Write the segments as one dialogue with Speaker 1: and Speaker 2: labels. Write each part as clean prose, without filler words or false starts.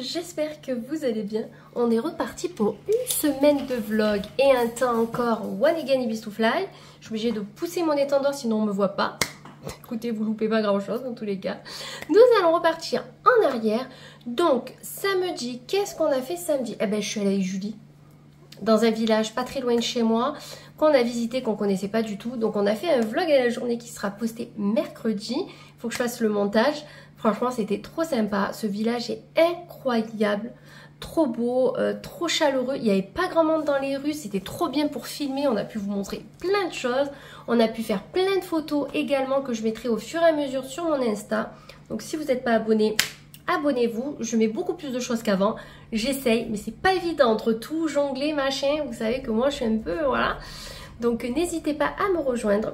Speaker 1: j'espère que vous allez bien. On est reparti pour une semaine de vlog et un temps encore one again Ibistoufly. Je suis obligée de pousser mon étendard sinon on me voit pas. Écoutez, vous loupez pas grand chose dans tous les cas. Nous allons repartir en arrière. Donc samedi, qu'est-ce qu'on a fait samedi? Eh ben je suis allée avec Julie dans un village pas très loin de chez moi qu'on a visité, qu'on connaissait pas du tout. Donc on a fait un vlog à la journée qui sera posté mercredi. Il faut que je fasse le montage. Franchement c'était trop sympa. Ce village est incroyable, trop beau, trop chaleureux. Il n'y avait pas grand monde dans les rues, c'était trop bien pour filmer. On a pu vous montrer plein de choses. On a pu faire plein de photos également que je mettrai au fur et à mesure sur mon Insta. Donc si vous n'êtes pas abonné, abonnez-vous. Je mets beaucoup plus de choses qu'avant. J'essaye, mais c'est pas évident entre tout, jongler, machin. Vous savez que moi je suis un peu, voilà. Donc n'hésitez pas à me rejoindre.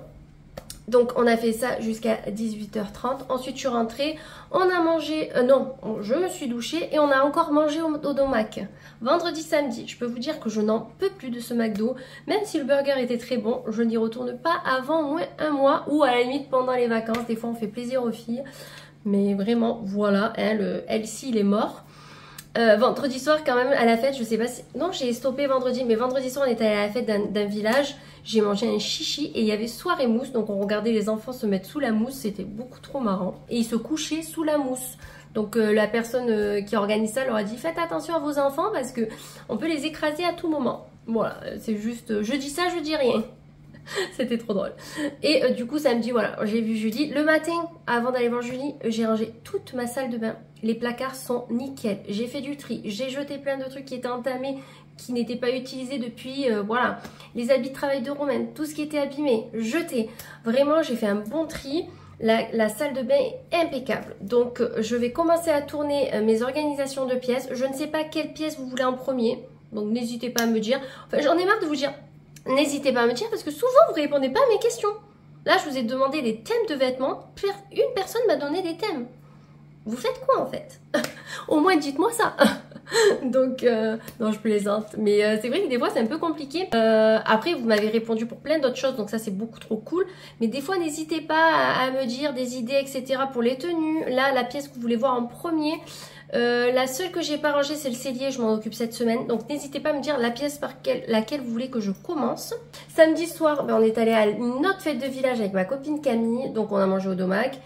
Speaker 1: Donc on a fait ça jusqu'à 18h30. Ensuite je suis rentrée, on a mangé, je me suis douchée et on a encore mangé au Domac. Vendredi, samedi, je peux vous dire que je n'en peux plus de ce McDo. Même si le burger était très bon, je n'y retourne pas avant au moins un mois ou à la limite pendant les vacances. Des fois on fait plaisir aux filles. Mais vraiment, voilà, hein, le LC il est mort. Vendredi soir quand même à la fête, je sais pas si... Non, j'ai stoppé vendredi, mais vendredi soir on était allé à la fête d'un village. J'ai mangé un chichi et il y avait soirée mousse. Donc on regardait les enfants se mettre sous la mousse, c'était beaucoup trop marrant. Et ils se couchaient sous la mousse. Donc la personne qui organise ça leur a dit faites attention à vos enfants parce que on peut les écraser à tout moment. Voilà, c'est juste, je dis ça, je dis rien. C'était trop drôle. Et du coup samedi, voilà, j'ai vu Julie. Le matin, avant d'aller voir Julie, j'ai rangé toute ma salle de bain. Les placards sont nickel. J'ai fait du tri. J'ai jeté plein de trucs qui étaient entamés, qui n'étaient pas utilisés depuis, voilà. Les habits de travail de Romaine, tout ce qui était abîmé, jeté. Vraiment, j'ai fait un bon tri. La salle de bain est impeccable. Donc, je vais commencer à tourner mes organisations de pièces. Je ne sais pas quelle pièce vous voulez en premier. Donc, n'hésitez pas à me dire. Enfin, j'en ai marre de vous dire. N'hésitez pas à me dire parce que souvent vous ne répondez pas à mes questions. Là, je vous ai demandé des thèmes de vêtements. Une personne m'a donné des thèmes. Vous faites quoi en fait? Au moins dites-moi ça. Donc, non, je plaisante. Mais c'est vrai que des fois c'est un peu compliqué. Après, vous m'avez répondu pour plein d'autres choses. Donc ça, c'est beaucoup trop cool. Mais des fois, n'hésitez pas à me dire des idées, etc. pour les tenues. Là, la pièce que vous voulez voir en premier. La seule que j'ai pas rangée c'est le cellier, je m'en occupe cette semaine. Donc n'hésitez pas à me dire la pièce par laquelle vous voulez que je commence. Samedi soir, on est allé à une autre fête de village avec ma copine Camille. Donc on a mangé au Domac.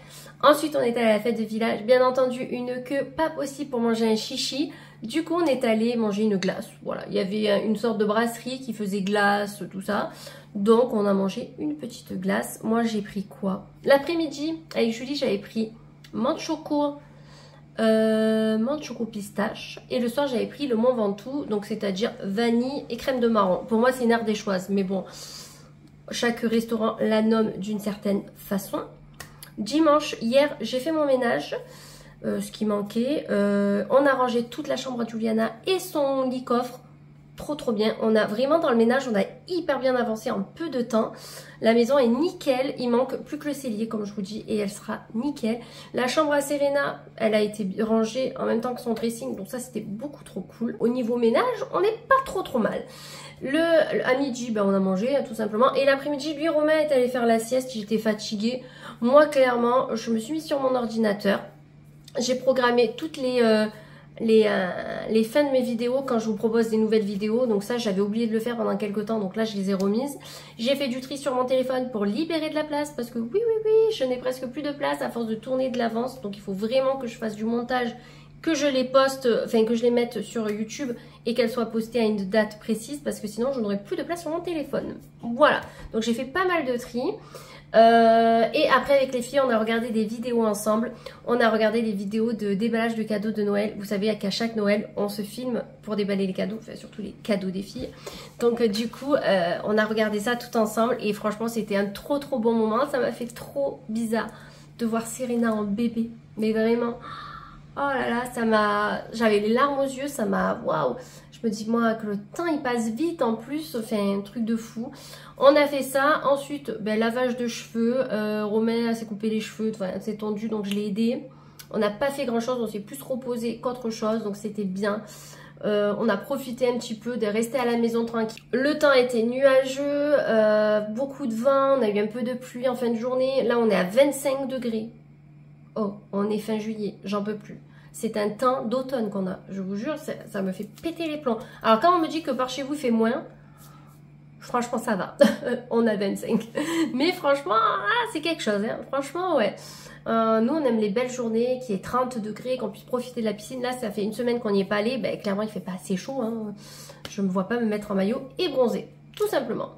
Speaker 1: Ensuite on est allé à la fête de village. Bien entendu une queue pas possible pour manger un chichi. Du coup on est allé manger une glace. Voilà, il y avait une sorte de brasserie qui faisait glace, tout ça. Donc on a mangé une petite glace. Moi j'ai pris quoi? L'après-midi avec Julie j'avais pris menthe choco pistache et le soir j'avais pris le Mont Ventoux, donc c'est-à-dire vanille et crème de marron. Pour moi c'est une ardéchoise mais bon, chaque restaurant la nomme d'une certaine façon. Dimanche, hier j'ai fait mon ménage, ce qui manquait. On a rangé toute la chambre à Juliana et son lit coffre. Trop bien, on a vraiment dans le ménage, on a hyper bien avancé en peu de temps. La maison est nickel, il manque plus que le cellier comme je vous dis et elle sera nickel. La chambre à Serena, elle a été rangée en même temps que son dressing, donc ça c'était beaucoup trop cool. Au niveau ménage, on n'est pas trop mal. À midi, on a mangé tout simplement et l'après-midi, lui Romain est allé faire la sieste, j'étais fatiguée. Moi clairement, je me suis mise sur mon ordinateur. J'ai programmé toutes les fins de mes vidéos quand je vous propose des nouvelles vidéos. Donc ça j'avais oublié de le faire pendant quelques temps, donc là je les ai remises. J'ai fait du tri sur mon téléphone pour libérer de la place parce que oui je n'ai presque plus de place à force de tourner de l'avance. Donc il faut vraiment que je fasse du montage, que je les poste, enfin que je les mette sur YouTube et qu'elles soient postées à une date précise parce que sinon je n'aurai plus de place sur mon téléphone. Voilà, donc j'ai fait pas mal de tri. Et après avec les filles on a regardé des vidéos ensemble. On a regardé des vidéos de déballage de cadeaux de Noël. Vous savez qu'à chaque Noël on se filme pour déballer les cadeaux, enfin surtout les cadeaux des filles. Donc du coup on a regardé ça tout ensemble et franchement c'était un trop bon moment. Ça m'a fait trop bizarre de voir Serena en bébé, mais vraiment oh là là, ça m'a... J'avais les larmes aux yeux, ça m'a... Waouh. Je me dis moi que le temps il passe vite en plus, enfin un truc de fou. On a fait ça, ensuite lavage de cheveux, Romain s'est coupé les cheveux, enfin s'est tendu donc je l'ai aidé. On n'a pas fait grand chose, on s'est plus reposé qu'autre chose donc c'était bien. On a profité un petit peu de rester à la maison tranquille. Le temps était nuageux, beaucoup de vent, on a eu un peu de pluie en fin de journée. Là on est à 25 degrés. Oh, on est fin juillet, j'en peux plus. c'est un teint d'automne qu'on a. Je vous jure, ça me fait péter les plombs. Alors quand on me dit que par chez vous il fait moins, franchement ça va. On a 25. Mais franchement, c'est quelque chose. Hein. Franchement, ouais. Nous on aime les belles journées, qu'il y ait 30 degrés, qu'on puisse profiter de la piscine. Là ça fait une semaine qu'on n'y est pas allé, ben, clairement il fait pas assez chaud. Hein. Je me vois pas me mettre en maillot et bronzer, tout simplement.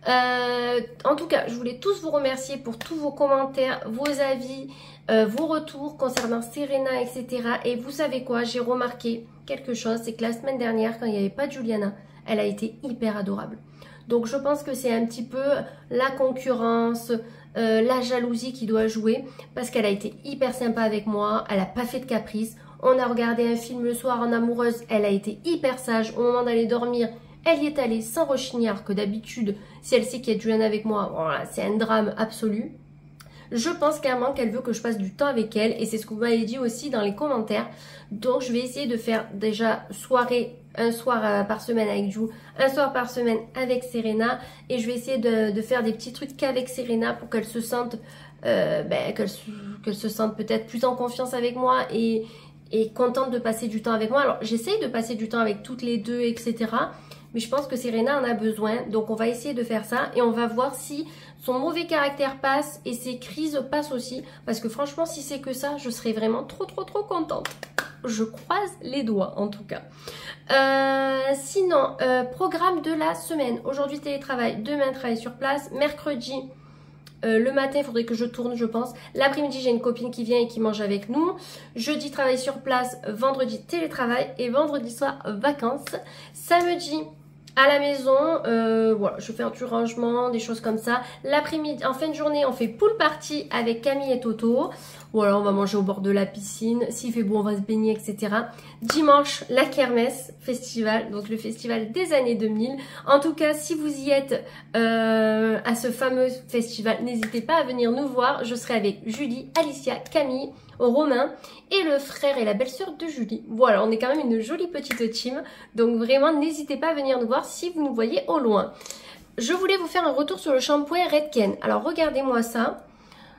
Speaker 1: En tout cas, je voulais tous vous remercier pour tous vos commentaires, vos avis, vos retours concernant Serena, etc. Et vous savez quoi, j'ai remarqué quelque chose, c'est que la semaine dernière, quand il n'y avait pas de Juliana, elle a été hyper adorable. Donc je pense que c'est un petit peu la concurrence, la jalousie qui doit jouer, parce qu'elle a été hyper sympa avec moi, elle n'a pas fait de caprice. On a regardé un film le soir en amoureuse, elle a été hyper sage. Au moment d'aller dormir, elle y est allée sans rechigner, alors que d'habitude, si elle sait qu'il y a Juliana avec moi, voilà, c'est un drame absolu. Je pense clairement qu'elle veut que je passe du temps avec elle, et c'est ce que vous m'avez dit aussi dans les commentaires. Donc je vais essayer de faire déjà un soir par semaine avec Ju, un soir par semaine avec Serena, et je vais essayer de faire des petits trucs qu'avec Serena pour qu'elle se sente, qu'elle se sente peut-être plus en confiance avec moi et contente de passer du temps avec moi. Alors j'essaye de passer du temps avec toutes les deux, etc. Mais je pense que Serena en a besoin. Donc on va essayer de faire ça. Et on va voir si son mauvais caractère passe et ses crises passent aussi. Parce que franchement, si c'est que ça, je serais vraiment trop contente. Je croise les doigts en tout cas. Sinon, programme de la semaine. Aujourd'hui télétravail, demain travail sur place. Mercredi, le matin, il faudrait que je tourne, je pense. L'après-midi, j'ai une copine qui vient et qui mange avec nous. Jeudi, travail sur place. Vendredi, télétravail. Et vendredi soir, vacances. Samedi, à la maison, voilà, je fais un petit rangement, des choses comme ça. L'après-midi, en fin de journée, on fait pool party avec Camille et Toto. Voilà, on va manger au bord de la piscine. S'il fait beau, on va se baigner, etc. Dimanche, la kermesse festival, donc le festival des années 2000. En tout cas, si vous y êtes à ce fameux festival, n'hésitez pas à venir nous voir. Je serai avec Julie, Alicia, Camille, Romain et le frère et la belle-sœur de Julie. Voilà, on est quand même une jolie petite team. Donc vraiment, n'hésitez pas à venir nous voir si vous nous voyez au loin. Je voulais vous faire un retour sur le shampoing Redken. Alors regardez-moi ça.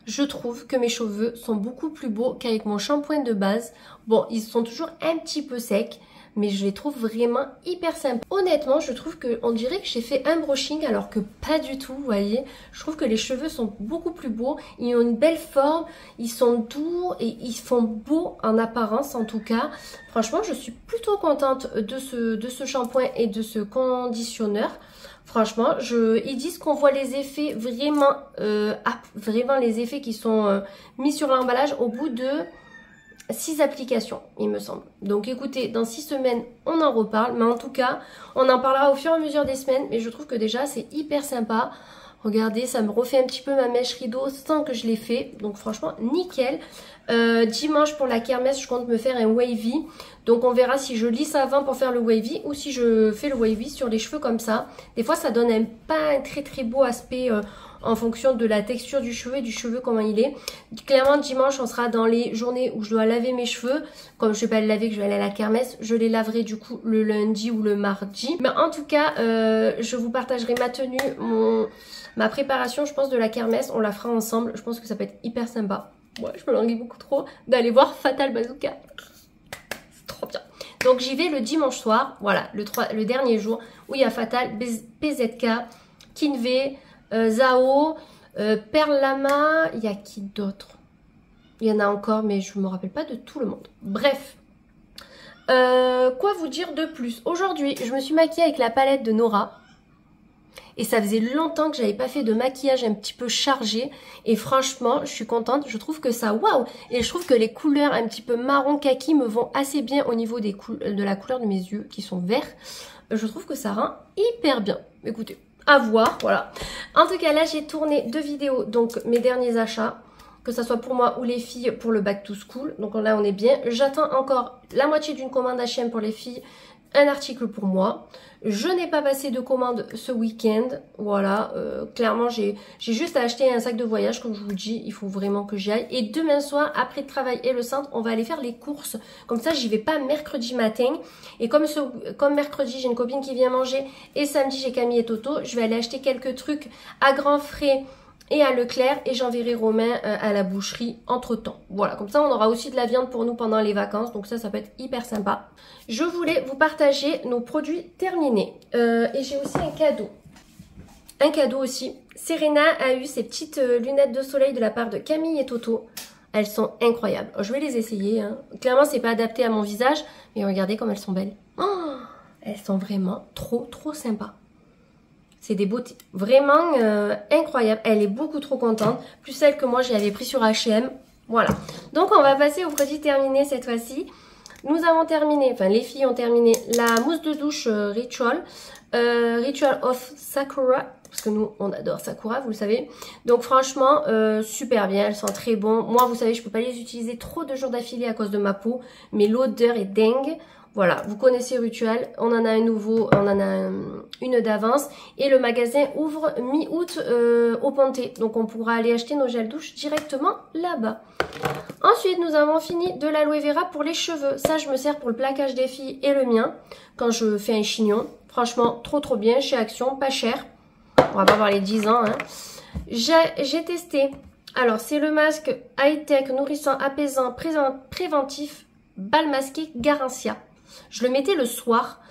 Speaker 1: Je trouve que mes cheveux sont beaucoup plus beaux qu'avec mon shampoing de base. Bon, ils sont toujours un petit peu secs, mais je les trouve vraiment hyper sympas. Honnêtement, je trouve qu'on dirait que j'ai fait un brushing alors que pas du tout, vous voyez. Je trouve que les cheveux sont beaucoup plus beaux, ils ont une belle forme, ils sont doux et ils font beau en apparence en tout cas. Franchement, je suis plutôt contente de ce shampoing et de ce conditionneur. Franchement, ils disent qu'on voit les effets vraiment, vraiment les effets qui sont mis sur l'emballage au bout de 6 applications, il me semble. Donc écoutez, dans 6 semaines, on en reparle. Mais en tout cas, on en parlera au fur et à mesure des semaines. Mais je trouve que déjà, c'est hyper sympa. Regardez, ça me refait un petit peu ma mèche rideau sans que je l'ai fait. Donc franchement, nickel. Dimanche pour la kermesse, je compte me faire un wavy. Donc on verra si je lisse avant pour faire le wavy ou si je fais le wavy sur les cheveux comme ça. Des fois, ça donne pas un très beau aspect en fonction de la texture du cheveu et du cheveu comment il est. Clairement, dimanche, on sera dans les journées où je dois laver mes cheveux. Comme je ne vais pas les laver, que je vais aller à la kermesse, je les laverai du coup le lundi ou le mardi. Mais en tout cas, je vous partagerai ma tenue, ma préparation, je pense, de la kermesse. On la fera ensemble. Je pense que ça peut être hyper sympa. Ouais, je me languis beaucoup trop d'aller voir Fatal Bazooka. C'est trop bien. Donc j'y vais le dimanche soir. Voilà, le dernier jour où il y a Fatal, PZK, Kinvey, Zao, Perle Lama. Il y a qui d'autre? Il y en a encore, mais je ne me rappelle pas de tout le monde. Bref. Quoi vous dire de plus? Aujourd'hui, je me suis maquillée avec la palette de Nora. Et ça faisait longtemps que j'avais pas fait de maquillage un petit peu chargé. Et franchement, je suis contente. Je trouve que ça, waouh! Et je trouve que les couleurs un petit peu marron kaki me vont assez bien au niveau de la couleur de mes yeux qui sont verts. Je trouve que ça rend hyper bien. Écoutez, à voir, voilà. En tout cas, là, j'ai tourné 2 vidéos. Donc, mes derniers achats. Que ça soit pour moi ou les filles pour le back to school. Donc là, on est bien. J'attends encore la moitié d'une commande H&M pour les filles. Un article pour moi. Je n'ai pas passé de commande ce week-end. Voilà, clairement j'ai juste acheté un sac de voyage. Comme je vous dis, il faut vraiment que j'y aille. Et demain soir, après le travail et le centre, on va aller faire les courses. Comme ça, j'y vais pas mercredi matin. Et comme mercredi, j'ai une copine qui vient manger. Et samedi, j'ai Camille et Toto. Je vais aller acheter quelques trucs à grands frais et à Leclerc et j'enverrai Romain à la boucherie entre temps. Voilà, comme ça on aura aussi de la viande pour nous pendant les vacances, donc ça peut être hyper sympa. Je voulais vous partager nos produits terminés et j'ai aussi un cadeau. Un cadeau aussi. Serena a eu ses petites lunettes de soleil de la part de Camille et Toto. Elles sont incroyables. Je vais les essayer. Hein. Clairement, c'est pas adapté à mon visage, mais regardez comme elles sont belles. Oh, elles sont vraiment trop sympas. C'est des beautés. Vraiment incroyables. Elle est beaucoup trop contente. Plus celle que moi, je l'avais pris sur H&M. Voilà. Donc, on va passer aux produits terminés cette fois-ci. Nous avons terminé, enfin les filles ont terminé la mousse de douche Ritual. Ritual of Sakura. Parce que nous, on adore Sakura, vous le savez. Donc franchement, super bien. Elles sont très bonnes. Moi, vous savez, je ne peux pas les utiliser trop de jours d'affilée à cause de ma peau. Mais l'odeur est dingue. Voilà, vous connaissez Ritual. On en a un nouveau, on en a une d'avance. Et le magasin ouvre mi-août au Pontet. Donc on pourra aller acheter nos gels douche directement là-bas. Ensuite, nous avons fini de l'aloe vera pour les cheveux. Ça, je me sers pour le plaquage des filles et le mien. Quand je fais un chignon. Franchement, trop bien. Chez Action, pas cher. On va pas voir les 10 ans. Hein. J'ai testé. Alors, c'est le masque high-tech, nourrissant, apaisant, préventif, bal masqué Garancia. Je le mettais le soir.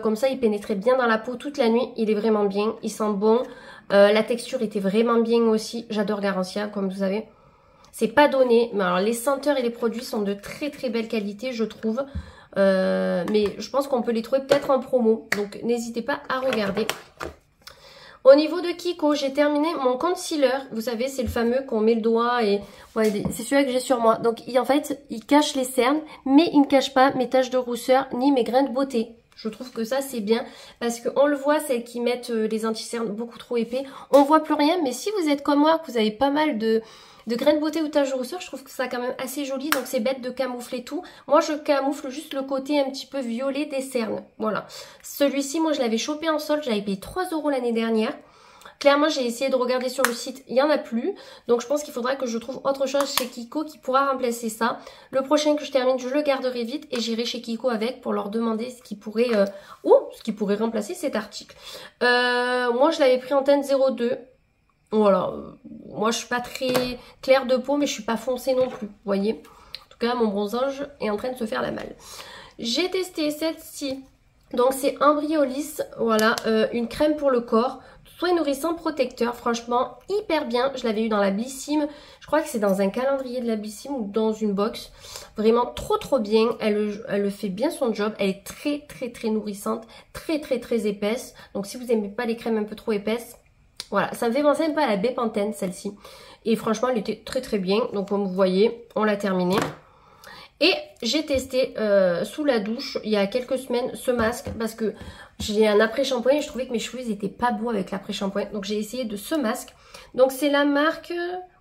Speaker 1: Comme ça, il pénétrait bien dans la peau toute la nuit. Il est vraiment bien. Il sent bon. La texture était vraiment bien aussi. J'adore Garancia, comme vous savez. C'est pas donné. Mais alors, les senteurs et les produits sont de très belle qualité, je trouve. Mais je pense qu'on peut les trouver peut-être en promo. Donc, n'hésitez pas à regarder. Au niveau de Kiko, j'ai terminé mon concealer. Vous savez, c'est le fameux qu'on met le doigt et... Ouais, c'est celui-là que j'ai sur moi. Donc, en fait, il cache les cernes, mais il ne cache pas mes taches de rousseur ni mes grains de beauté. Je trouve que ça, c'est bien parce qu'on le voit, celles qui mettent les anti-cernes beaucoup trop épais. On voit plus rien, mais si vous êtes comme moi, que vous avez pas mal de grains de beauté ou taches de rousseur, je trouve que ça quand même assez joli. Donc, c'est bête de camoufler tout. Moi, je camoufle juste le côté un petit peu violet des cernes. Voilà. Celui-ci, moi, je l'avais chopé en solde. J'avais payé 3 € l'année dernière. Clairement, j'ai essayé de regarder sur le site, il n'y en a plus. Donc, je pense qu'il faudra que je trouve autre chose chez Kiko qui pourra remplacer ça. Le prochain que je termine, je le garderai vite et j'irai chez Kiko avec pour leur demander ce qui pourrait, remplacer cet article. Moi, je l'avais pris en teinte 02. Voilà. Moi, je suis pas très claire de peau, mais je suis pas foncée non plus. Vous voyez. En tout cas, mon bronzage est en train de se faire la malle. J'ai testé celle-ci. Donc, c'est Embryolisse. Voilà. Une crème pour le corps. Soin nourrissant protecteur, franchement hyper bien. Je l'avais eu dans la Blissim. Je crois que c'est dans un calendrier de la Blissim ou dans une box. Vraiment trop bien. Elle fait bien son job. Elle est très nourrissante. Très épaisse. Donc si vous n'aimez pas les crèmes un peu trop épaisses, voilà. Ça me fait penser un peu à la Bepanthen celle-ci. Et franchement elle était très bien. Donc comme vous voyez, on l'a terminée. Et j'ai testé sous la douche il y a quelques semaines ce masque parce que j'ai un après-shampoing et je trouvais que mes cheveux n'étaient pas beaux avec l'après-shampoing. Donc j'ai essayé de ce masque. Donc c'est la marque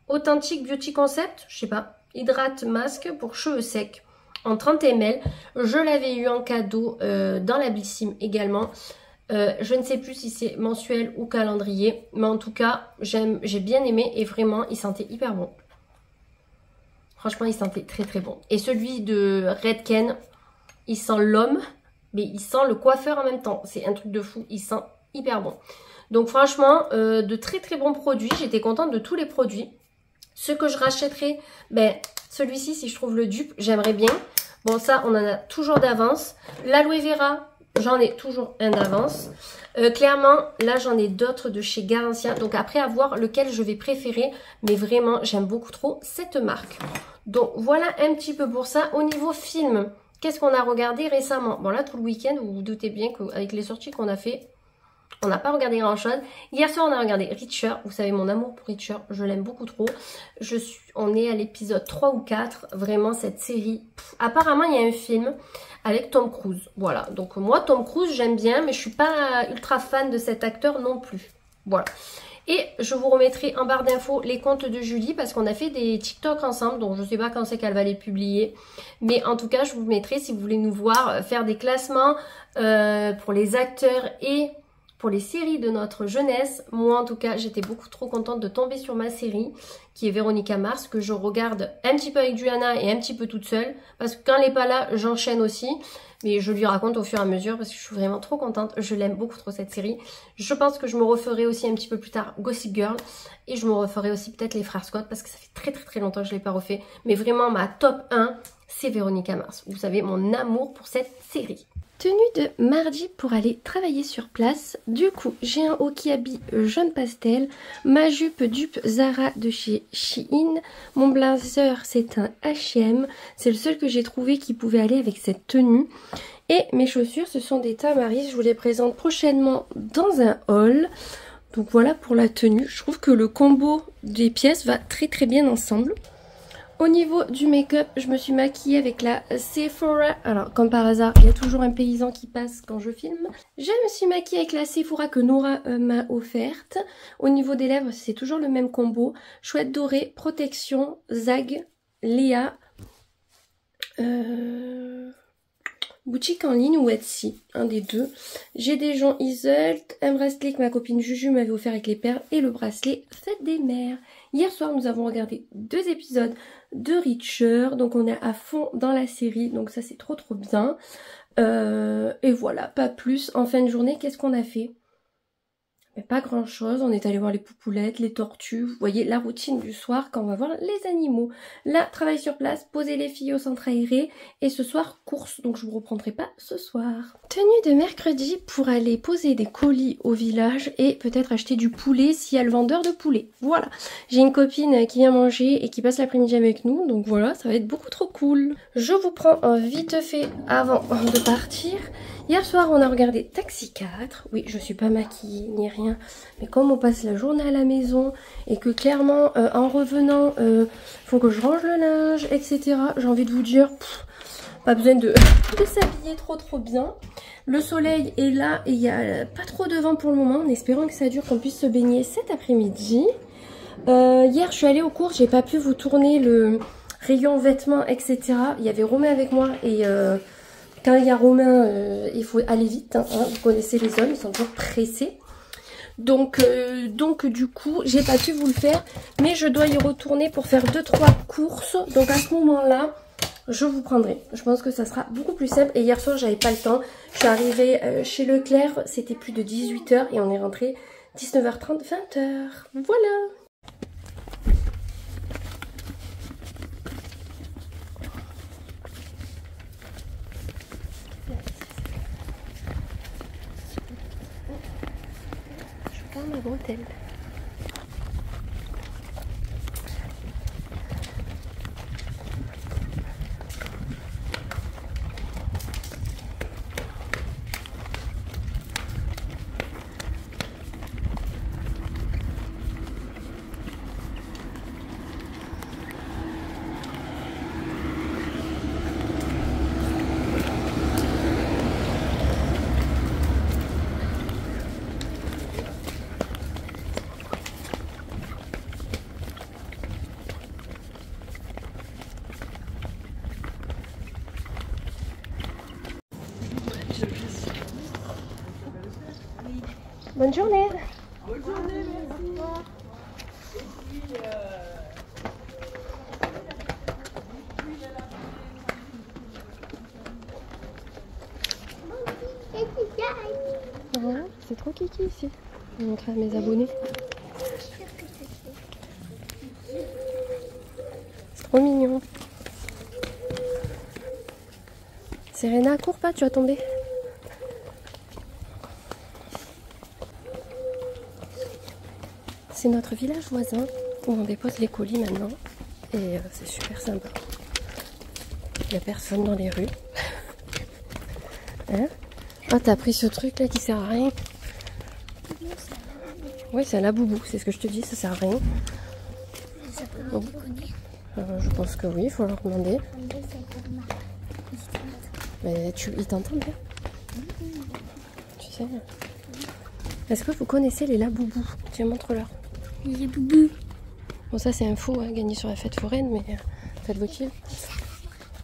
Speaker 1: Authentic Beauty Concept, je sais pas, Hydrate Masque pour cheveux secs en 30 ml. Je l'avais eu en cadeau dans la Blissim également. Je ne sais plus si c'est mensuel ou calendrier, mais en tout cas j'ai bien aimé et vraiment il sentait hyper bon. Franchement, il sentait très bon. Et celui de Redken, il sent l'homme, mais il sent le coiffeur en même temps. C'est un truc de fou, il sent hyper bon. Donc franchement, de très bons produits. J'étais contente de tous les produits. Ce que je rachèterai, ben celui-ci, si je trouve le dupe, j'aimerais bien. Bon, ça, on en a toujours d'avance. L'aloe vera, j'en ai toujours un d'avance. Clairement, là, j'en ai d'autres de chez Garancia. Donc après, à voir lequel je vais préférer. Mais vraiment, j'aime beaucoup trop cette marque. Donc voilà un petit peu pour ça. Au niveau film, qu'est-ce qu'on a regardé récemment? Bon là, tout le week-end, vous vous doutez bien qu'avec les sorties qu'on a fait, on n'a pas regardé grand-chose. Hier soir, on a regardé Reacher. Vous savez, mon amour pour Reacher, je l'aime beaucoup trop. On est à l'épisode 3 ou 4. Vraiment, cette série. Apparemment, il y a un film avec Tom Cruise. Voilà. Donc moi, Tom Cruise, j'aime bien, mais je suis pas ultra fan de cet acteur non plus. Voilà. Et je vous remettrai en barre d'infos les comptes de Julie parce qu'on a fait des TikTok ensemble. Donc je ne sais pas quand c'est qu'elle va les publier. Mais en tout cas, je vous mettrai si vous voulez nous voir faire des classements pour les acteurs et pour les séries de notre jeunesse. Moi en tout cas, j'étais beaucoup trop contente de tomber sur ma série qui est Véronica Mars, que je regarde un petit peu avec Juliana et un petit peu toute seule, parce que quand elle n'est pas là, j'enchaîne aussi, mais je lui raconte au fur et à mesure, parce que je suis vraiment trop contente, je l'aime beaucoup trop cette série. Je pense que je me referai aussi un petit peu plus tard Gossip Girl, et je me referai aussi peut-être les frères Scott, parce que ça fait très longtemps que je ne l'ai pas refait, mais vraiment ma top 1, c'est Véronica Mars. Vous savez, mon amour pour cette série. Tenue de mardi pour aller travailler sur place. Du coup, j'ai un Okiabi jaune pastel, ma jupe dupe Zara de chez Shein, mon blazer c'est un H&M, c'est le seul que j'ai trouvé qui pouvait aller avec cette tenue. Et mes chaussures, ce sont des Tamaris, je vous les présente prochainement dans un haul. Donc voilà pour la tenue, je trouve que le combo des pièces va très bien ensemble. Au niveau du make-up, je me suis maquillée avec la Sephora. Alors, comme par hasard, il y a toujours un paysan qui passe quand je filme. Je me suis maquillée avec la Sephora que Nora m'a offerte. Au niveau des lèvres, c'est toujours le même combo. Chouette dorée, protection, Zag, Léa, boutique en ligne ou Etsy, un des deux. J'ai des joncs Iselt, un bracelet que ma copine Juju m'avait offert avec les perles et le bracelet Fête des Mères. Hier soir, nous avons regardé 2 épisodes de Reacher, donc on est à fond dans la série, donc ça c'est trop bien. Et voilà, pas plus. En fin de journée, qu'est-ce qu'on a fait? Mais pas grand chose, on est allé voir les poupoulettes, les tortues, vous voyez la routine du soir quand on va voir les animaux. Là, travail sur place, poser les filles au centre aéré et ce soir, course, donc je vous reprendrai pas ce soir. Tenue de mercredi pour aller poser des colis au village et peut-être acheter du poulet s'il y a le vendeur de poulet. Voilà, j'ai une copine qui vient manger et qui passe l'après-midi avec nous, donc voilà, ça va être beaucoup trop cool. Je vous prends un vite fait avant de partir. Hier soir, on a regardé Taxi 4. Oui, je suis pas maquillée ni rien. Mais comme on passe la journée à la maison et que clairement, en revenant, faut que je range le linge, etc. J'ai envie de vous dire, pas besoin de s'habiller trop bien. Le soleil est là et il n'y a pas trop de vent pour le moment. En espérant que ça dure, qu'on puisse se baigner cet après-midi. Hier, je suis allée aux courses. J'ai pas pu vous tourner le rayon vêtements, etc. Il y avait Romain avec moi et... quand il y a Romain, il faut aller vite, hein, vous connaissez les hommes, ils sont toujours pressés. Donc du coup, j'ai pas pu vous le faire, mais je dois y retourner pour faire 2-3 courses. Donc à ce moment-là, je vous prendrai. Je pense que ça sera beaucoup plus simple. Et hier soir, j'avais pas le temps. Je suis arrivée chez Leclerc, c'était plus de 18 h et on est rentré 19h30, 20 h. Voilà. Ma bretelle. Bonne journée. Bonne journée, merci. Voilà, c'est trop kiki ici. Je vais montrer à mes abonnés. C'est trop mignon. Serena, cours pas, tu vas tomber. C'est notre village voisin où on dépose les colis maintenant et c'est super sympa. Il n'y a personne dans les rues. Hein? Ah, t'as pris ce truc là qui sert à rien? Oui, c'est un laboubou, c'est ce que je te dis, ça sert à rien. Donc, je pense que oui, il faut leur demander. Mais ils t'entendent bien. Tu sais. Est-ce que vous connaissez les laboubous? Tiens, montre-leur.
Speaker 2: Les boubous.
Speaker 1: Bon, ça c'est un faux, hein, gagné sur la fête foraine, mais faites-vous-il.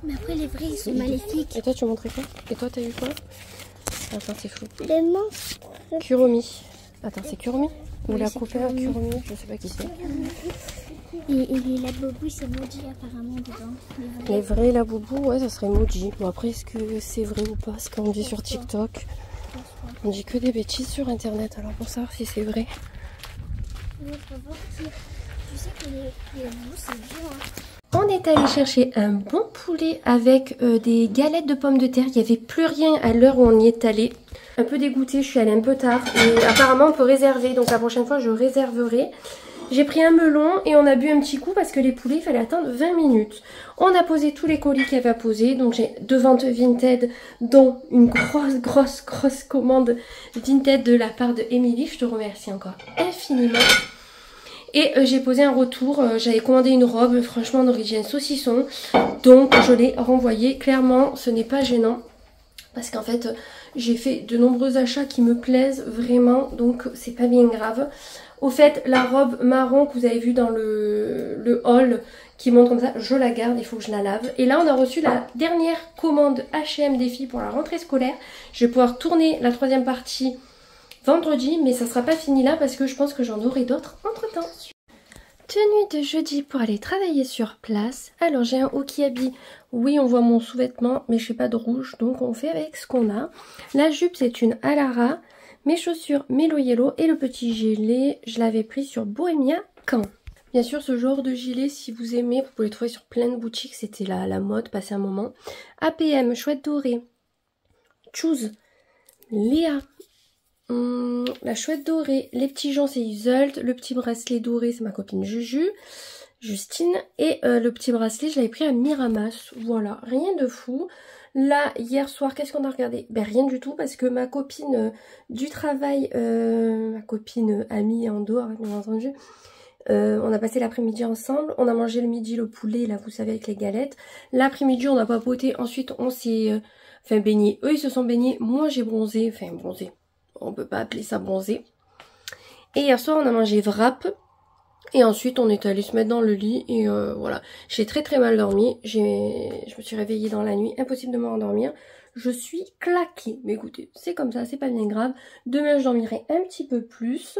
Speaker 2: Mais après, les vrais, ils sont maléfiques.
Speaker 1: Et toi, tu montrais quoi? Et toi, t'as eu quoi? Attends, c'est flou.
Speaker 2: Les monstres.
Speaker 1: Kuromi. Attends, c'est Kuromi? Ou la coupée Kuromi? Je sais pas qui c'est.
Speaker 2: Et la boubou, c'est maudit apparemment dedans.
Speaker 1: Les vrais Labubu, ouais, ça serait maudit. Bon, après, est-ce que c'est vrai ou pas ce qu'on dit sur TikTok? On dit que des bêtises sur internet, alors pour savoir si c'est vrai.
Speaker 2: Je sais que les boubous, c'est dur. Hein.
Speaker 1: On est allé chercher un bon poulet avec des galettes de pommes de terre. Il n'y avait plus rien à l'heure où on y est allé. Un peu dégoûtée, je suis allée un peu tard. Et apparemment, on peut réserver. Donc la prochaine fois, je réserverai. J'ai pris un melon et on a bu un petit coup parce que les poulets, il fallait attendre 20 minutes. On a posé tous les colis qu'il y avait à poser. Donc j'ai 2 ventes Vinted, dont une grosse commande Vinted de la part de Émilie. Je te remercie encore infiniment. Et j'ai posé un retour, j'avais commandé une robe, franchement on aurait dit un saucisson. Donc je l'ai renvoyée. Clairement ce n'est pas gênant. Parce qu'en fait j'ai fait de nombreux achats qui me plaisent vraiment. Donc c'est pas bien grave. Au fait la robe marron que vous avez vue dans le haul qui monte comme ça, je la garde, il faut que je la lave. Et là on a reçu la dernière commande H&M des filles pour la rentrée scolaire. Je vais pouvoir tourner la 3e partie vendredi, mais ça sera pas fini là parce que je pense que j'en aurai d'autres entre temps. Tenue de jeudi pour aller travailler sur place. Alors j'ai un Okiabi, oui on voit mon sous-vêtement mais je fais pas de rouge donc on fait avec ce qu'on a. La jupe c'est une Alara, mes chaussures Melo Yellow et le petit gilet je l'avais pris sur Bohemia Caen. Bien sûr ce genre de gilet si vous aimez vous pouvez le trouver sur plein de boutiques, c'était la mode passé un moment. APM, chouette dorée, Choose, Léa. La chouette dorée, les petits joncs c'est Isolde, le petit bracelet doré c'est ma copine Justine et le petit bracelet je l'avais pris à Miramas, voilà, rien de fou. Là hier soir qu'est-ce qu'on a regardé? Ben rien du tout parce que ma copine du travail, ma copine amie en dehors bien entendu, on a passé l'après-midi ensemble, on a mangé le midi le poulet là vous savez avec les galettes, l'après-midi on a papoté, ensuite on s'est baigné, eux ils se sont baignés, moi j'ai bronzé, on peut pas appeler ça bronzé. Et hier soir on a mangé wrap. Et ensuite on est allé se mettre dans le lit. Et voilà. J'ai très mal dormi. Je me suis réveillée dans la nuit. Impossible de me rendormir. Je suis claquée. Mais écoutez, c'est comme ça, c'est pas bien grave. Demain je dormirai un petit peu plus.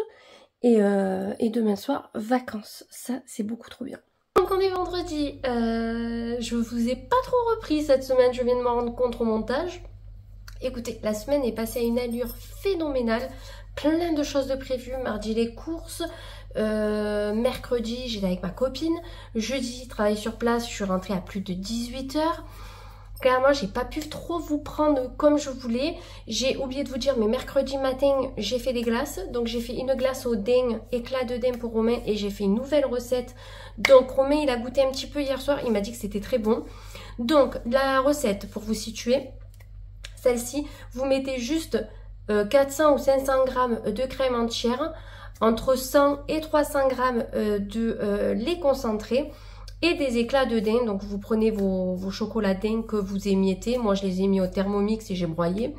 Speaker 1: Et demain soir, vacances. Ça c'est beaucoup trop bien. Donc on est vendredi. Je vous ai pas trop repris cette semaine. Je viens de m'en rendre compte au montage. Écoutez, la semaine est passée à une allure phénoménale, plein de choses de prévues. Mardi les courses, mercredi j'étais avec ma copine, jeudi travail sur place, je suis rentrée à plus de 18 h. Clairement j'ai pas pu trop vous prendre comme je voulais. J'ai oublié de vous dire mais mercredi matin j'ai fait des glaces. Donc j'ai fait une glace au daim, éclat de daim pour Romain et j'ai fait une nouvelle recette. Donc Romain il a goûté un petit peu hier soir, il m'a dit que c'était très bon. Donc la recette pour vous situer. Celle-ci, vous mettez juste 400 ou 500 grammes de crème entière, entre 100 et 300 grammes de lait concentré et des éclats de daim. Donc vous prenez vos chocolats daim que vous émiettez. Moi je les ai mis au Thermomix et j'ai broyé.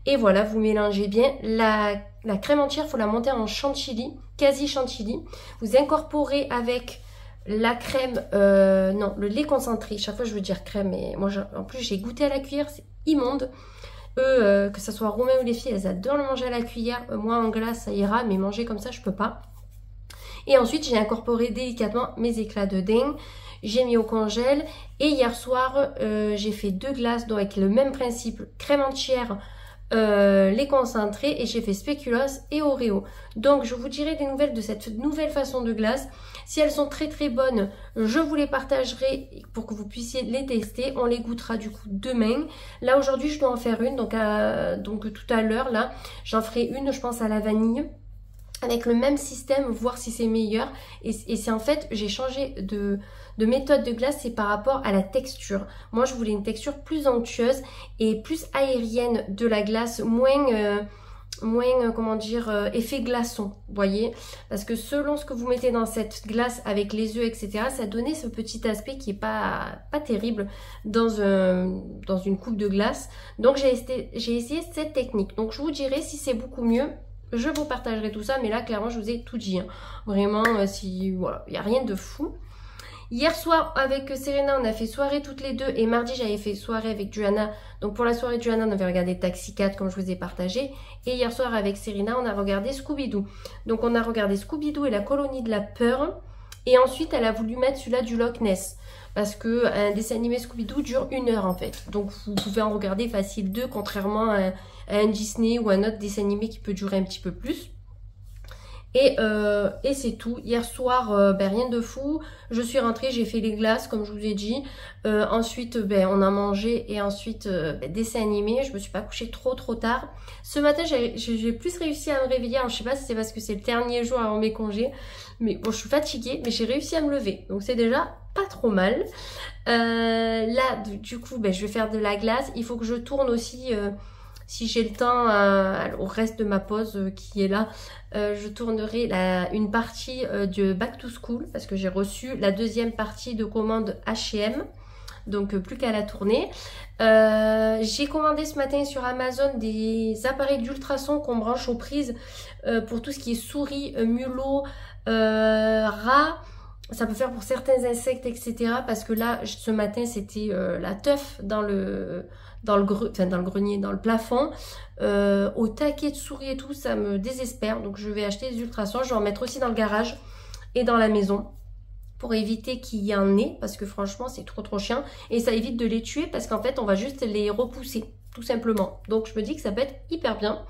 Speaker 1: Et voilà, vous mélangez bien. La crème entière, il faut la monter en chantilly, quasi chantilly. Vous incorporez avec la crème, non, le lait concentré. Chaque fois je veux dire crème, mais moi en plus j'ai goûté à la cuillère, c'est immonde. Eux, que ce soit Romain ou les filles, elles adorent le manger à la cuillère. Moi en glace ça ira, mais manger comme ça je peux pas. Et ensuite j'ai incorporé délicatement mes éclats de daim. J'ai mis au congèle. Et hier soir j'ai fait 2 glaces donc avec le même principe, crème entière, les concentrés, et j'ai fait spéculoos et Oreo. Donc je vous dirai des nouvelles de cette nouvelle façon de glace. Si elles sont très bonnes, je vous les partagerai pour que vous puissiez les tester. On les goûtera du coup demain. Là aujourd'hui je dois en faire une, donc tout à l'heure là j'en ferai une je pense à la vanille. Avec le même système, voir si c'est meilleur. Et c'est en fait, j'ai changé de méthode de glace, c'est par rapport à la texture. Moi, je voulais une texture plus onctueuse et plus aérienne de la glace, moins comment dire, effet glaçon, vous voyez. Parce que selon ce que vous mettez dans cette glace avec les œufs, etc., ça donnait ce petit aspect qui est pas terrible dans une coupe de glace. Donc, j'ai essayé cette technique. Donc, je vous dirai si c'est beaucoup mieux. Je vous partagerai tout ça, mais là, clairement, je vous ai tout dit. Hein. Vraiment, voilà, il n'y a rien de fou. Hier soir, avec Serena, on a fait soirée toutes les deux. Et mardi, j'avais fait soirée avec Johanna. Donc, pour la soirée de Johanna, on avait regardé Taxi 4, comme je vous ai partagé. Et hier soir, avec Serena, on a regardé Scooby-Doo. Donc, on a regardé Scooby-Doo et la colonie de la peur. Et ensuite, elle a voulu mettre celui-là du Loch Ness. Parce qu'un dessin animé Scooby-Doo dure 1 heure en fait. Donc vous pouvez en regarder facile 2, contrairement à un Disney ou un autre dessin animé qui peut durer un petit peu plus. Et c'est tout. Hier soir, rien de fou. Je suis rentrée, j'ai fait les glaces comme je vous ai dit. Ensuite, on a mangé et ensuite dessin animé. Je me suis pas couchée trop tard. Ce matin, j'ai plus réussi à me réveiller. Alors, je sais pas si c'est parce que c'est le dernier jour avant mes congés. Mais bon, je suis fatiguée, mais j'ai réussi à me lever. Donc c'est déjà pas trop mal. Là, du coup, je vais faire de la glace. Il faut que je tourne aussi... si j'ai le temps, au reste de ma pause qui est là, je tournerai une partie de Back to School parce que j'ai reçu la deuxième partie de commande H&M. Donc plus qu'à la tourner. J'ai commandé ce matin sur Amazon des appareils d'ultrasons qu'on branche aux prises pour tout ce qui est souris, mulots, rats. Ça peut faire pour certains insectes, etc. Parce que là, ce matin, c'était la teuf dans le grenier, dans le plafond, au taquet de souris et tout, ça me désespère. Donc je vais acheter des ultrasons, je vais en mettre aussi dans le garage et dans la maison pour éviter qu'il y en ait, parce que franchement c'est trop chiant, et ça évite de les tuer parce qu'en fait on va juste les repousser, tout simplement. Donc je me dis que ça peut être hyper bien.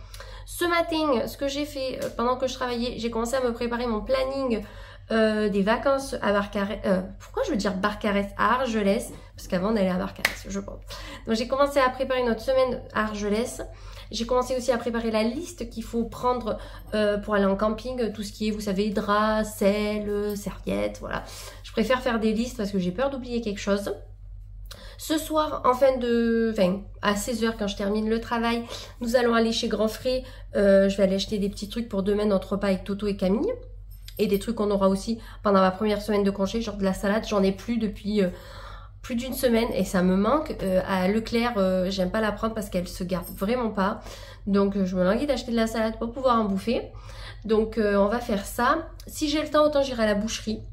Speaker 1: Ce matin, ce que j'ai fait pendant que je travaillais, j'ai commencé à me préparer mon planning des vacances à Barcarès, pourquoi je veux dire Barcarès, à Argelès, parce qu'avant on allait à Barcarès, je pense. Donc j'ai commencé à préparer notre semaine à Argelès. J'ai commencé aussi à préparer la liste qu'il faut prendre pour aller en camping, tout ce qui est, vous savez, draps, sel, serviettes, voilà. Je préfère faire des listes parce que j'ai peur d'oublier quelque chose. Ce soir, à 16h quand je termine le travail, nous allons aller chez Grand Frais. Je vais aller acheter des petits trucs pour demain, notre repas avec Toto et Camille. Et des trucs qu'on aura aussi pendant ma première semaine de congé, genre de la salade. J'en ai plus depuis plus d'une semaine et ça me manque. À Leclerc, j'aime pas la prendre parce qu'elle se garde vraiment pas. Donc je me languis d'acheter de la salade pour pouvoir en bouffer. Donc on va faire ça. Si j'ai le temps, autant j'irai à la boucherie.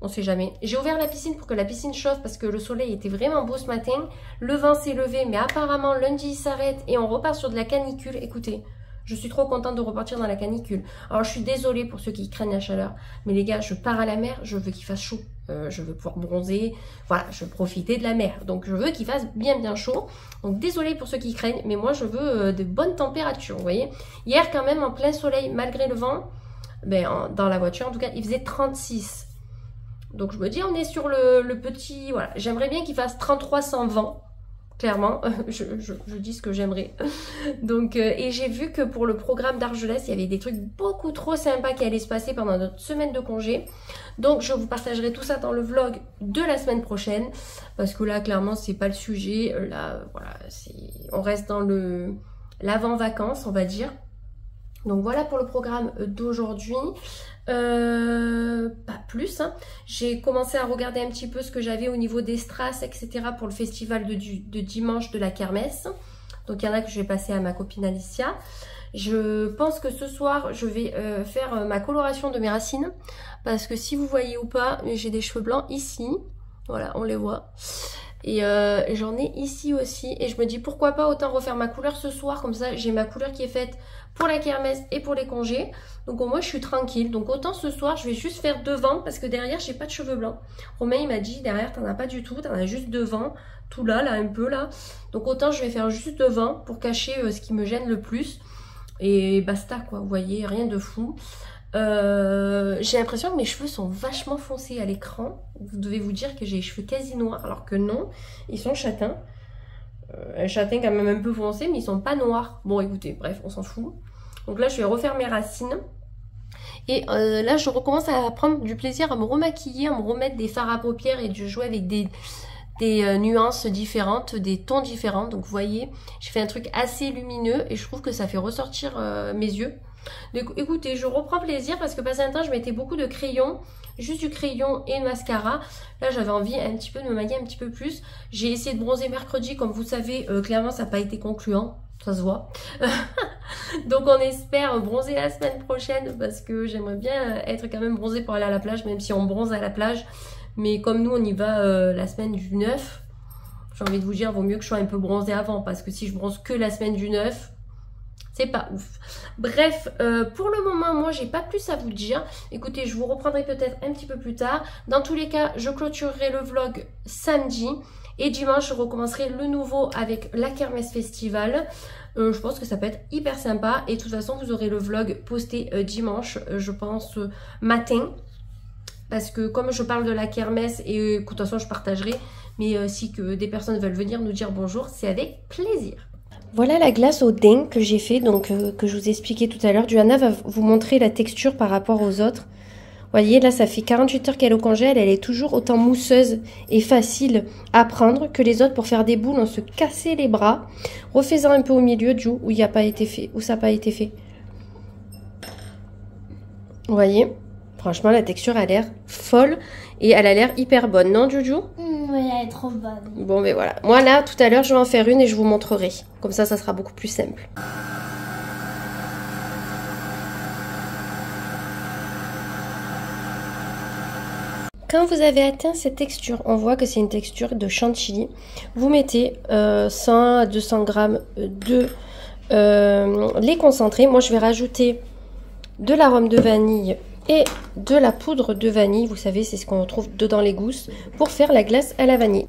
Speaker 1: On sait jamais. J'ai ouvert la piscine pour que la piscine chauffe parce que le soleil était vraiment beau ce matin. Le vent s'est levé, mais apparemment lundi il s'arrête et on repart sur de la canicule. Écoutez, je suis trop contente de repartir dans la canicule. Alors je suis désolée pour ceux qui craignent la chaleur, mais les gars, je pars à la mer, je veux qu'il fasse chaud. Je veux pouvoir bronzer, voilà, je veux profiter de la mer. Donc je veux qu'il fasse bien chaud. Donc désolée pour ceux qui craignent, mais moi je veux de bonnes températures, vous voyez. Hier quand même en plein soleil, malgré le vent, dans la voiture en tout cas, il faisait 36. Donc je me dis on est sur le petit, voilà. J'aimerais bien qu'il fasse 33 sans vent. Clairement, je dis ce que j'aimerais. Donc, et j'ai vu que pour le programme d'Argelès, il y avait des trucs beaucoup trop sympas qui allaient se passer pendant notre semaine de congé. Donc, je vous partagerai tout ça dans le vlog de la semaine prochaine. Parce que là, clairement, c'est pas le sujet. Là, voilà, on reste dans l'avant-vacances, on va dire. Donc voilà pour le programme d'aujourd'hui. Pas plus. Hein. J'ai commencé à regarder un petit peu ce que j'avais au niveau des strass, etc. pour le festival de dimanche de la kermesse. Donc il y en a que je vais passer à ma copine Alicia. Je pense que ce soir, je vais faire ma coloration de mes racines. Parce que si vous voyez ou pas, j'ai des cheveux blancs ici. Voilà, on les voit. Et j'en ai ici aussi. Et je me dis pourquoi pas autant refaire ma couleur ce soir. Comme ça, j'ai ma couleur qui est faite pour la kermesse et pour les congés. Donc au moins, je suis tranquille. Donc autant ce soir, je vais juste faire devant. Parce que derrière, j'ai pas de cheveux blancs. Romain, il m'a dit, derrière, t'en as pas du tout. T'en as juste devant. Tout là, un peu là. Donc autant, je vais faire juste devant pour cacher ce qui me gêne le plus. Et basta quoi, vous voyez, rien de fou. J'ai l'impression que mes cheveux sont vachement foncés à l'écran. Vous devez vous dire que j'ai les cheveux quasi noirs, alors que non, ils sont châtains. Un châtain quand même un peu foncé, mais ils sont pas noirs. Bon écoutez, bref, on s'en fout. Donc là je vais refaire mes racines. Et là je recommence à prendre du plaisir à me remaquiller, à me remettre des fards à paupières et de jouer avec des nuances différentes, des tons différents. Donc vous voyez, j'ai fait un truc assez lumineux et je trouve que ça fait ressortir mes yeux. Donc écoutez, je reprends plaisir parce que passé un temps je mettais beaucoup de crayons, juste du crayon et mascara. Là j'avais envie un petit peu de me maquiller un petit peu plus. J'ai essayé de bronzer mercredi, comme vous savez, clairement ça n'a pas été concluant, ça se voit. Donc on espère bronzer la semaine prochaine parce que j'aimerais bien être quand même bronzée pour aller à la plage, même si on bronze à la plage. Mais comme nous on y va la semaine du 9, j'ai envie de vous dire, vaut mieux que je sois un peu bronzée avant, parce que si je bronze que la semaine du 9, c'est pas ouf. Bref, pour le moment, moi, j'ai pas plus à vous dire. Écoutez, je vous reprendrai peut-être un petit peu plus tard. Dans tous les cas, je clôturerai le vlog samedi. Et dimanche, je recommencerai le nouveau avec la Kermesse Festival. Je pense que ça peut être hyper sympa. Et de toute façon, vous aurez le vlog posté dimanche, je pense, matin. Parce que comme je parle de la Kermesse, et de toute façon, je partagerai. Mais si que des personnes veulent venir nous dire bonjour, c'est avec plaisir. Voilà la glace au daim que j'ai fait, donc que je vous ai expliqué tout à l'heure. Johanna va vous montrer la texture par rapport aux autres. Vous voyez, là, ça fait 48 heures qu'elle est au congèle. Elle est toujours autant mousseuse et facile à prendre que les autres. Pour faire des boules, on se cassait les bras. Refais-en un peu au milieu, Ju, où il n'a pas été fait, où ça n'a pas été fait. Vous voyez, franchement, la texture a l'air folle et elle a l'air hyper bonne, non, Juju?
Speaker 2: Oui, elle est trop bonne.
Speaker 1: Bon, ben voilà. Moi, là, tout à l'heure, je vais en faire une et je vous montrerai. Comme ça sera beaucoup plus simple. Quand vous avez atteint cette texture, on voit que c'est une texture de chantilly. Vous mettez 100 à 200 grammes de lait concentré. Moi, je vais rajouter de l'arôme de vanille et de la poudre de vanille. Vous savez, c'est ce qu'on trouve dedans les gousses pour faire la glace à la vanille.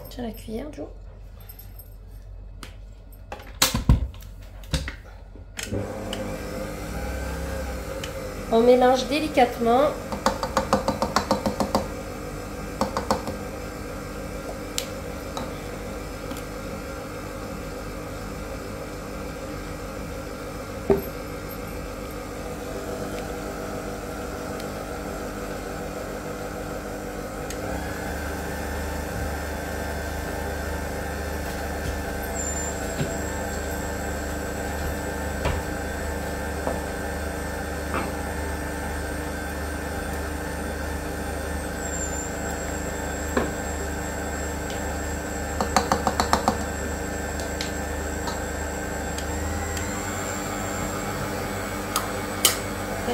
Speaker 1: Tiens la cuillère, Jo. On mélange délicatement.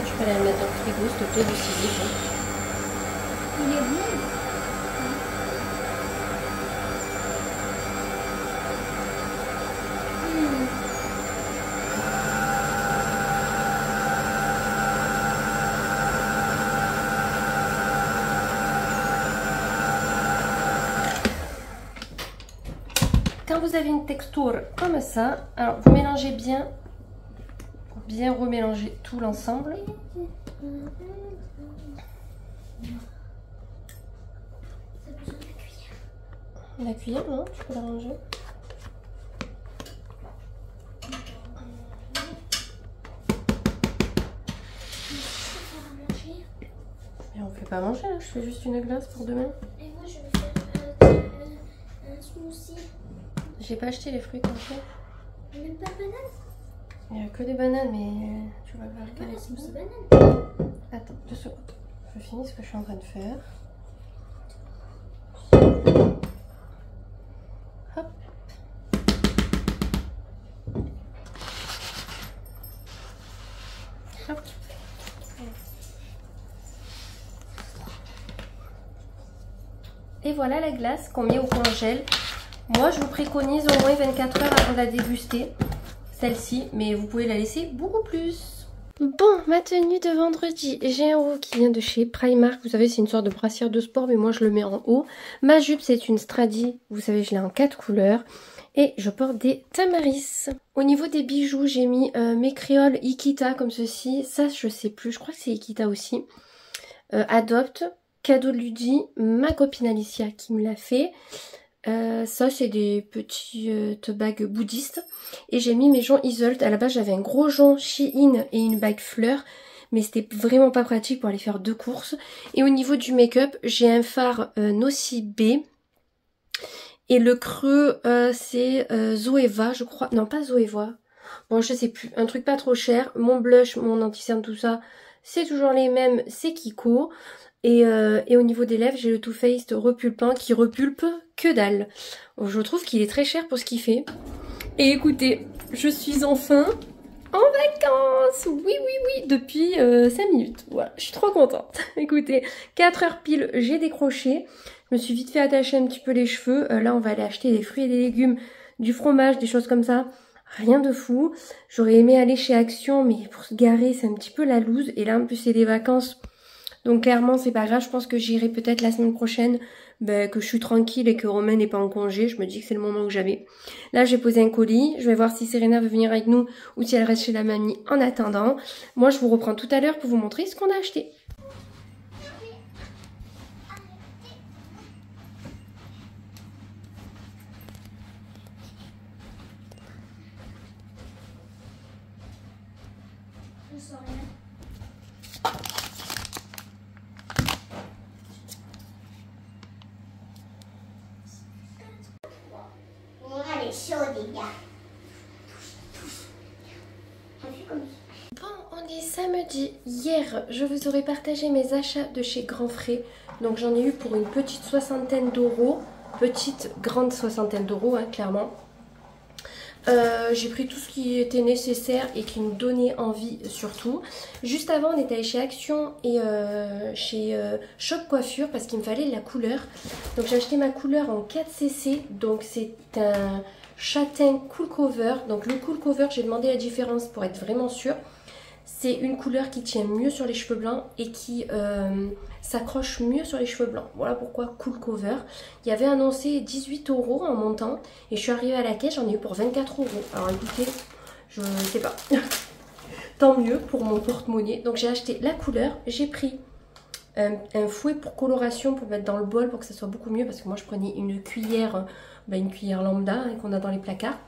Speaker 1: Tu peux la mettre dans le frigo, s'il te plaît, décider.
Speaker 2: Il est bon.
Speaker 1: Quand vous avez une texture comme ça, alors vous mélangez bien, pour bien remélanger tout l'ensemble. La cuillère, non? Tu peux la ranger. Mais on fait pas manger là, je fais juste une glace pour demain.
Speaker 2: Et moi je vais faire un smoothie.
Speaker 1: J'ai pas acheté les fruits qu'on fait.
Speaker 2: Même pas de banane.
Speaker 1: Il n'y a que des bananes, mais tu vas voir quelle est
Speaker 2: C'est banane.
Speaker 1: Attends, 2 secondes. Je finis ce que je suis en train de faire. Hop. Hop. Et voilà la glace qu'on met au congèle. Moi, je vous préconise au moins 24 heures avant de la déguster. Celle-ci, mais vous pouvez la laisser beaucoup plus. Bon, ma tenue de vendredi, j'ai un haut qui vient de chez Primark. Vous savez, c'est une sorte de brassière de sport, mais moi je le mets en haut. Ma jupe, c'est une Stradi. Vous savez, je l'ai en 4 couleurs. Et je porte des Tamaris. Au niveau des bijoux, j'ai mis mes créoles Ikita comme ceci. Ça, je sais plus. Je crois que c'est Ikita aussi. Adopte. Cadeau de Ludi. Ma copine Alicia qui me l'a fait. Ça c'est des petites bagues bouddhistes. Et j'ai mis mes joncs Isolt. À la base j'avais un gros jonc Shein et une bague fleur, mais c'était vraiment pas pratique pour aller faire 2 courses. Et au niveau du make-up, j'ai un fard Nocibé. Et le creux c'est Zoeva, je crois. Non, pas Zoeva. Bon, je sais plus. Un truc pas trop cher. Mon blush, mon anti-cerne, tout ça, c'est toujours les mêmes. C'est Kiko. Et au niveau des lèvres, j'ai le Too Faced repulpant qui repulpe que dalle. Je trouve qu'il est très cher pour ce qu'il fait. Et écoutez, je suis enfin En vacances. Oui, oui, oui, depuis 5 minutes. Voilà, je suis trop contente. Écoutez, 4 heures pile, j'ai décroché. Je me suis vite fait attacher un petit peu les cheveux. Là, on va aller acheter des fruits et des légumes, du fromage, des choses comme ça. Rien de fou. J'aurais aimé aller chez Action, mais pour se garer, c'est un petit peu la loose. Et là, en plus, c'est des vacances. Donc clairement, c'est pas grave. Je pense que j'irai peut-être la semaine prochaine, que je suis tranquille et que Romain n'est pas en congé. Je me dis que c'est le moment que j'avais. Là, j'ai posé un colis. Je vais voir si Serena veut venir avec nous ou si elle reste chez la mamie en attendant. Moi, je vous reprends tout à l'heure pour vous montrer ce qu'on a acheté.
Speaker 2: Je sens rien. Elle est chaude, les gars.
Speaker 1: Bon, on est samedi. Hier, je vous aurais partagé mes achats de chez Grand Frais. Donc j'en ai eu pour une petite soixantaine d'euros. Petite, grande soixantaine d'euros, hein, clairement. J'ai pris tout ce qui était nécessaire et qui me donnait envie surtout. Juste avant, on était allé chez Action et chez Choc Coiffure parce qu'il me fallait la couleur. Donc j'ai acheté ma couleur en 4cc. Donc c'est un châtain cool cover. Donc le cool cover, j'ai demandé la différence pour être vraiment sûre. C'est une couleur qui tient mieux sur les cheveux blancs et qui s'accroche mieux sur les cheveux blancs. Voilà pourquoi cool cover. Il y avait annoncé 18 euros en montant et je suis arrivée à la caisse, j'en ai eu pour 24 euros. Alors écoutez, je sais pas. Tant mieux pour mon porte-monnaie. Donc j'ai acheté la couleur, j'ai pris un fouet pour coloration pour mettre dans le bol pour que ça soit beaucoup mieux parce que moi je prenais une cuillère lambda hein, qu'on a dans les placards.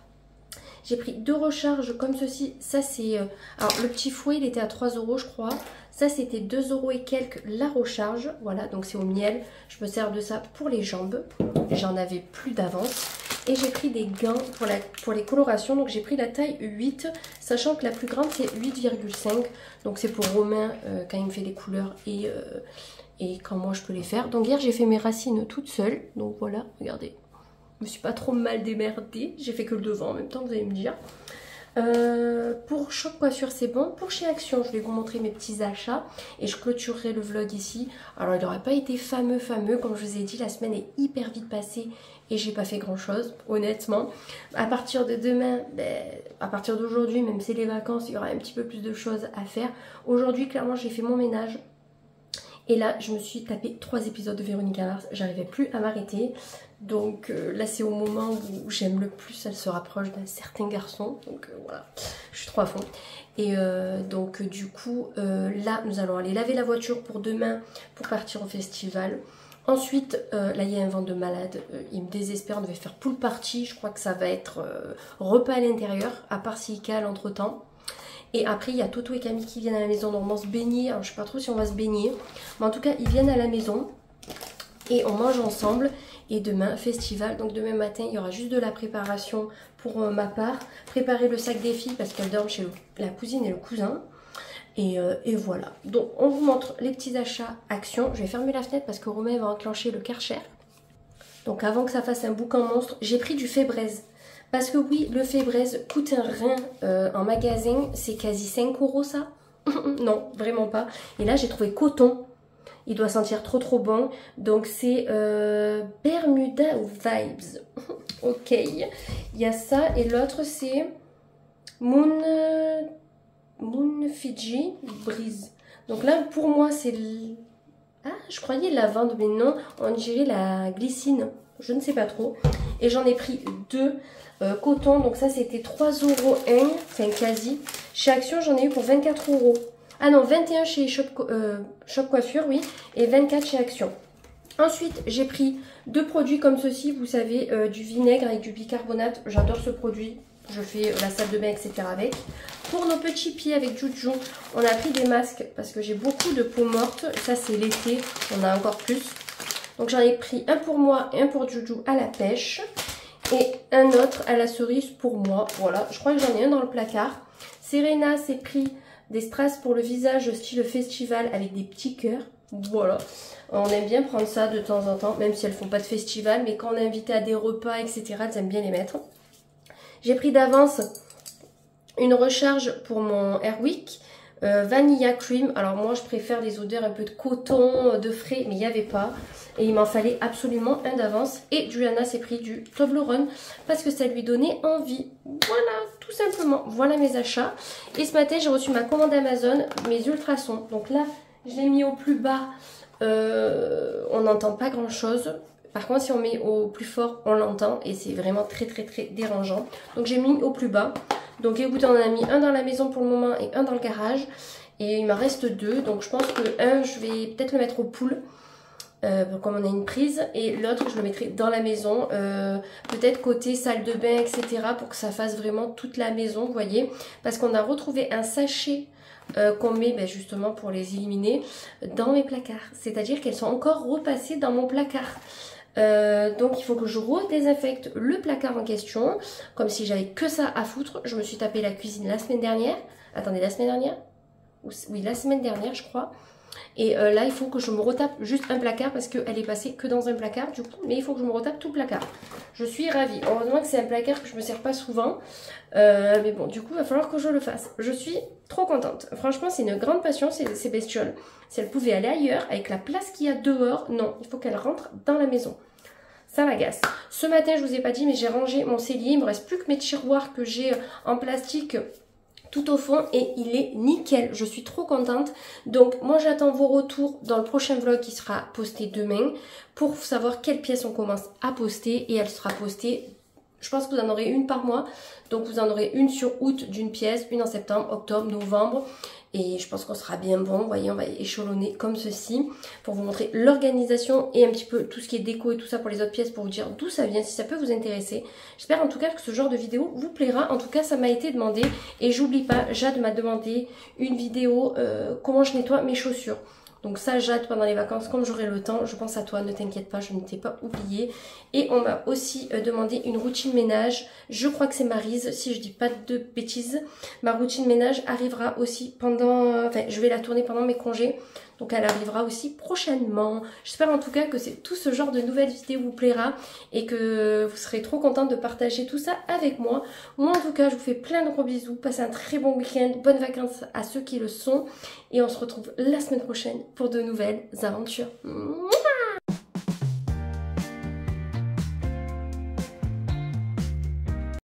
Speaker 1: J'ai pris 2 recharges comme ceci. Ça c'est... alors le petit fouet il était à 3 euros je crois. Ça c'était 2 euros et quelques la recharge. Voilà donc c'est au miel. Je me sers de ça pour les jambes. J'en avais plus d'avance. Et j'ai pris des gants pour les colorations. Donc j'ai pris la taille 8. Sachant que la plus grande c'est 8,5. Donc c'est pour Romain quand il me fait les couleurs et quand moi je peux les faire. Donc hier j'ai fait mes racines toutes seules. Donc voilà regardez. Je me suis pas trop mal démerdée. J'ai fait que le devant en même temps, vous allez me dire. Pour Choc Coiffure, c'est bon. Pour chez Action, je vais vous montrer mes petits achats. Et je clôturerai le vlog ici. Alors, il n'aurait pas été fameux. Comme je vous ai dit, la semaine est hyper vite passée. Et j'ai pas fait grand chose, honnêtement. À partir de demain, à partir d'aujourd'hui, même si c'est les vacances, il y aura un petit peu plus de choses à faire. Aujourd'hui, clairement, j'ai fait mon ménage. Et là, je me suis tapé 3 épisodes de Véronica Mars. J'arrivais plus à m'arrêter. Donc là, c'est au moment où j'aime le plus. Elle se rapproche d'un certain garçon. Donc voilà, je suis trop à fond. Et donc du coup, là, nous allons aller laver la voiture pour demain pour partir au festival. Ensuite, là, il y a un vent de malade. Il me désespère. On devait faire pool party. Je crois que ça va être repas à l'intérieur, à part s'il cale entre temps. Et après, il y a Toto et Camille qui viennent à la maison. Normalement, se baigner. Alors, je sais pas trop si on va se baigner. Mais en tout cas, ils viennent à la maison. Et on mange ensemble. Et demain, festival. Donc, demain matin, il y aura juste de la préparation pour ma part. Préparer le sac des filles parce qu'elles dorment chez la cousine et le cousin. Et voilà. Donc, on vous montre les petits achats Action. Je vais fermer la fenêtre parce que Romain va enclencher le Karcher. Donc, avant que ça fasse un boucan monstre, j'ai pris du Fébraise. Parce que oui, le Fébraise coûte un rein en magasin. C'est quasi 5 euros ça. Non, vraiment pas. Et là, j'ai trouvé coton. Il doit sentir trop bon. Donc c'est Bermuda Vibes. Ok. Il y a ça. Et l'autre c'est Moon Fiji Breeze. Donc là, pour moi, c'est... Ah, je croyais lavande, mais non. On dirait la glycine. Je ne sais pas trop. Et j'en ai pris 2 coton. Donc ça, c'était 3 euros 1. Enfin, quasi. Chez Action, j'en ai eu pour 24 euros. Ah non, 21 chez Choc Coiffure, oui. Et 24 chez Action. Ensuite, j'ai pris 2 produits comme ceci. Vous savez, du vinaigre avec du bicarbonate. J'adore ce produit. Je fais la salle de bain, etc. avec. Pour nos petits pieds avec Juju, on a pris des masques parce que j'ai beaucoup de peau morte. Ça, c'est l'été. On a encore plus. Donc, j'en ai pris un pour moi et un pour Juju à la pêche. Et un autre à la cerise pour moi. Voilà, je crois que j'en ai un dans le placard. Serena s'est pris des strass pour le visage style festival avec des petits cœurs. Voilà, on aime bien prendre ça de temps en temps, même si elles font pas de festival. Mais quand on est invité à des repas, etc., elles aiment bien les mettre. J'ai pris d'avance une recharge pour mon Airwick. Vanilla cream, alors moi je préfère les odeurs un peu de coton, de frais, mais il n'y avait pas et il m'en fallait absolument un d'avance. Et Juliana s'est pris du Toblerone parce que ça lui donnait envie. Voilà, tout simplement, voilà mes achats. Et ce matin j'ai reçu ma commande Amazon, mes ultrasons. Donc là je l'ai mis au plus bas, on n'entend pas grand chose. Par contre si on met au plus fort on l'entend et c'est vraiment très dérangeant. Donc j'ai mis au plus bas. Donc écoutez, on en a mis un dans la maison pour le moment et un dans le garage. Et il m'en reste deux. Donc je pense que un, je vais peut-être le mettre au pool. Comme on a une prise. Et l'autre, je le mettrai dans la maison. Peut-être côté salle de bain, etc. Pour que ça fasse vraiment toute la maison, vous voyez. Parce qu'on a retrouvé un sachet qu'on met justement pour les éliminer dans mes placards. C'est-à-dire qu'elles sont encore repassées dans mon placard. Donc il faut que je redésinfecte le placard en question, comme si j'avais que ça à foutre. Je me suis tapé la cuisine la semaine dernière. Attendez, la semaine dernière? Oui, la semaine dernière je crois. Et là il faut que je me retape juste un placard parce qu'elle est passée que dans un placard du coup. Mais il faut que je me retape tout le placard. Je suis ravie. Heureusement que c'est un placard que je me sers pas souvent. Mais bon, du coup il va falloir que je le fasse. Je suis trop contente. Franchement c'est une grande passion ces bestioles. Si elle pouvait aller ailleurs avec la place qu'il y a dehors, non, il faut qu'elle rentre dans la maison. Ça m'agace. Ce matin, je vous ai pas dit, mais j'ai rangé mon cellier. Il me reste plus que mes tiroirs que j'ai en plastique tout au fond et il est nickel. Je suis trop contente. Donc moi j'attends vos retours dans le prochain vlog qui sera posté demain pour savoir quelles pièces on commence à poster et elle sera postée. Je pense que vous en aurez une par mois. Donc vous en aurez une sur août d'une pièce, une en septembre, octobre, novembre. Et je pense qu'on sera bien bon. Vous voyez, on va échelonner comme ceci pour vous montrer l'organisation et un petit peu tout ce qui est déco et tout ça pour les autres pièces pour vous dire d'où ça vient, si ça peut vous intéresser. J'espère en tout cas que ce genre de vidéo vous plaira. En tout cas, ça m'a été demandé. Et j'oublie pas, Jade m'a demandé une vidéo comment je nettoie mes chaussures. Donc ça, Jade, pendant les vacances, quand j'aurai le temps, je pense à toi, ne t'inquiète pas, je ne t'ai pas oublié. Et on m'a aussi demandé une routine ménage. Je crois que c'est Maryse, si je dis pas de bêtises. Ma routine ménage arrivera aussi pendant... Enfin, je vais la tourner pendant mes congés. Donc elle arrivera aussi prochainement. J'espère en tout cas que tout ce genre de nouvelles vidéos vous plaira et que vous serez trop contente de partager tout ça avec moi. Moi en tout cas, je vous fais plein de gros bisous. Passez un très bon week-end, bonnes vacances à ceux qui le sont. Et on se retrouve la semaine prochaine pour de nouvelles aventures.